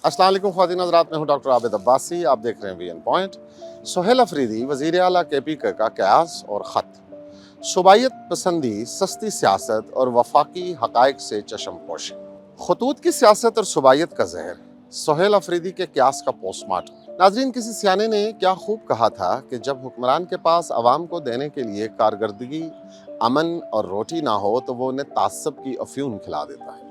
अस्सलाम वालेकुम ख्वातीन हज़रात, मैं हूँ डॉक्टर आबिद अब्बासी। आप देख रहे हैं वीएन पॉइंट। सुहेल अफरीदी वज़ीर आला केपी का कयास और ख़त, सूबायत पसंदी, सस्ती सियासत और वफाकी हक़ाइक़ से चश्म पोशी। खतूत की सियासत और सूबायत का जहर, सुहेल अफरीदी के कयास का पोस्टमार्टम। नाज़रीन, किसी सियाने ने क्या खूब कहा था कि जब हुक्मरान के पास अवाम को देने के लिए कारकर्दगी, अमन और रोटी ना हो तो वो उन्हें तासब की अफ्यून खिला देता है।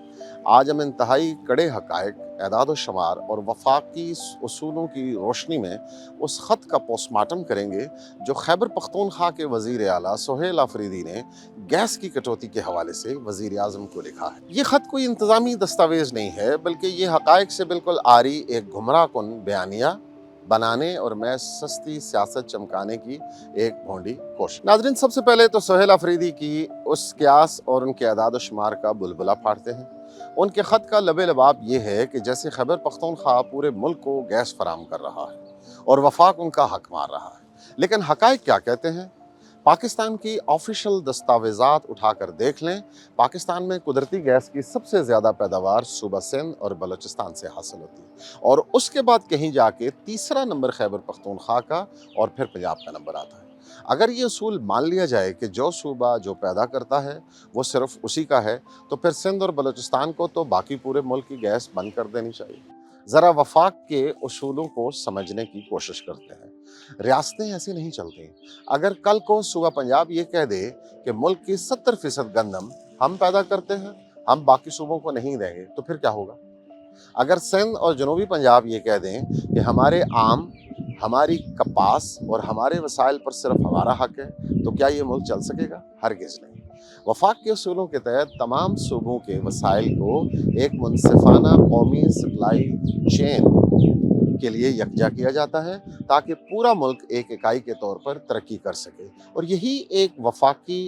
आज हम इंतहाई कड़े हक़ाइक़, एदाद व शुमार और वफाकी उसूलों की रोशनी में उस ख़त का पोस्टमार्टम करेंगे जो खैबर पख्तूनख्वा के वज़ीर आला सुहेल अफरीदी ने गैस की कटौती के हवाले से वज़ीर आज़म को लिखा है। ये ख़त कोई इंतज़ामी दस्तावेज़ नहीं है, बल्कि ये हक़ाइक़ से बिल्कुल आरी एक गुमराह कुन बयानिया बनाने और मैं सस्ती सियासत चमकाने की एक भोंडी कोशिश। नाज़रीन, सबसे पहले तो सुहेल अफरीदी की उस क्यास और उनके एदाद व शुमार का बुलबुला फाड़ते हैं। उनके ख़त का लबे लबाब ये है कि जैसे खैबर पख्तूनख्वा पूरे मुल्क को गैस फराम कर रहा है और वफाक उनका हक मार रहा है, लेकिन हक़ाइक़ क्या कहते हैं? पाकिस्तान की ऑफिशियल दस्तावेज़ात उठाकर देख लें। पाकिस्तान में कुदरती गैस की सबसे ज़्यादा पैदावार सूबा सिंध और बलूचिस्तान से हासिल होती है और उसके बाद कहीं जाके तीसरा नंबर खैबर पख्तूनख्वा का और फिर पंजाब का नंबर आता है। अगर ये उसूल मान लिया जाए कि जो सूबा जो पैदा करता है वो सिर्फ उसी का है, तो फिर सिंध और बलूचिस्तान को तो बाकी पूरे मुल्क की गैस बंद कर देनी चाहिए। ज़रा वफाक के उसूलों को समझने की कोशिश करते हैं। रियासतें ऐसे नहीं चलती। अगर कल को सूबा पंजाब ये कह दे कि मुल्क की 70% गंदम हम पैदा करते हैं, हम बाकी सूबों को नहीं देंगे, तो फिर क्या होगा? अगर सिंध और जनूबी पंजाब ये कह दें कि हमारे आम, हमारी कपास और हमारे वसाइल पर सिर्फ हमारा हक है, तो क्या ये मुल्क चल सकेगा? हरगिज़ नहीं। वफाक के उसूलों के तहत तमाम सूबों के वसाइल को एक मुनसिफाना कौमी सप्लाई चेन के लिए यकजा किया जाता है ताकि पूरा मुल्क एक इकाई के तौर पर तरक्की कर सके, और यही एक वफाकी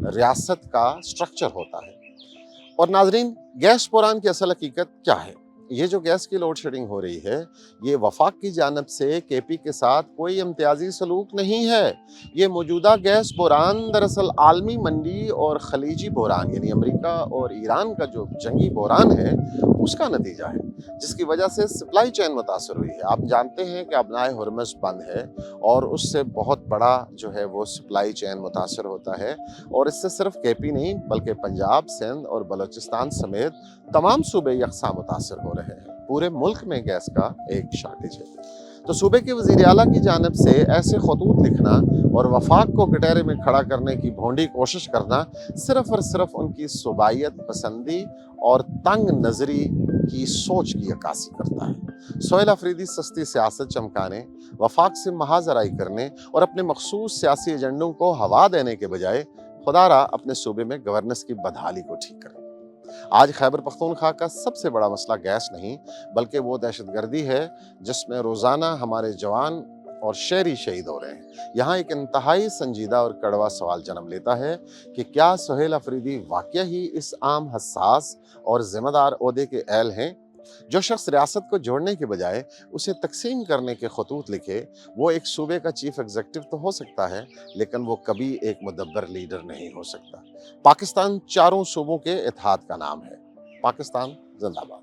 रियासत का स्ट्रक्चर होता है। और नाजरीन, गैस बुरान की असल हकीकत क्या है? ये जो गैस की लोड शेडिंग हो रही है, ये वफाक की जानिब से केपी के साथ कोई इम्तियाजी सलूक नहीं है। ये मौजूदा गैस बुरान दरअसल आलमी मंडी और खलीजी बुरान यानी अमेरिका और ईरान का जो जंगी बुरान है उसका नतीजा है, जिसकी वजह से सप्लाई चेन मुतासर हुई है। आप जानते हैं कि अबनाए हुर्मुज़ बंद है और उससे बहुत बड़ा जो है वो सप्लाई चेन मुतासर होता है, और इससे सिर्फ केपी नहीं बल्कि पंजाब, सिंध और बलूचिस्तान समेत तमाम सूबे यकसा मुतासर हो रहे हैं। पूरे मुल्क में गैस का एक शार्टेज है। तो सूबे के वज़ीर आला की जानिब से ऐसे खतूत लिखना और वफाक को कटहरे में खड़ा करने की भोंडी कोशिश करना सिर्फ और सिर्फ उनकी सूबायत पसंदी और तंग नज़री की सोच की अक्कासी करता है। सुहेल अफरीदी सस्ती सियासत चमकाने, वफाक से महाजराई करने और अपने मखसूस सियासी एजेंडों को हवा देने के बजाय खुदारा अपने सूबे में गवर्नेंस की बदहाली को ठीक करें। आज खैबर पख्तूनख्वा का सबसे बड़ा मसला गैस नहीं बल्कि वो दहशतगर्दी है जिसमें रोज़ाना हमारे जवान और शहरी शहीद हो रहे हैं। यहाँ एक इंतहाई संजीदा और कड़वा सवाल जन्म लेता है कि क्या सुहेल अफरीदी वाकई ही इस आम, हसास और जिम्मेदार ओहदे के अहल हैं? जो शख्स रियासत को जोड़ने के बजाय उसे तकसीम करने के खतूत लिखे, वो एक सूबे का चीफ एग्जीक्यूटिव तो हो सकता है, लेकिन वो कभी एक मुदब्बर लीडर नहीं हो सकता। पाकिस्तान चारों सूबों के इत्तेहाद का नाम है। पाकिस्तान जिंदाबाद।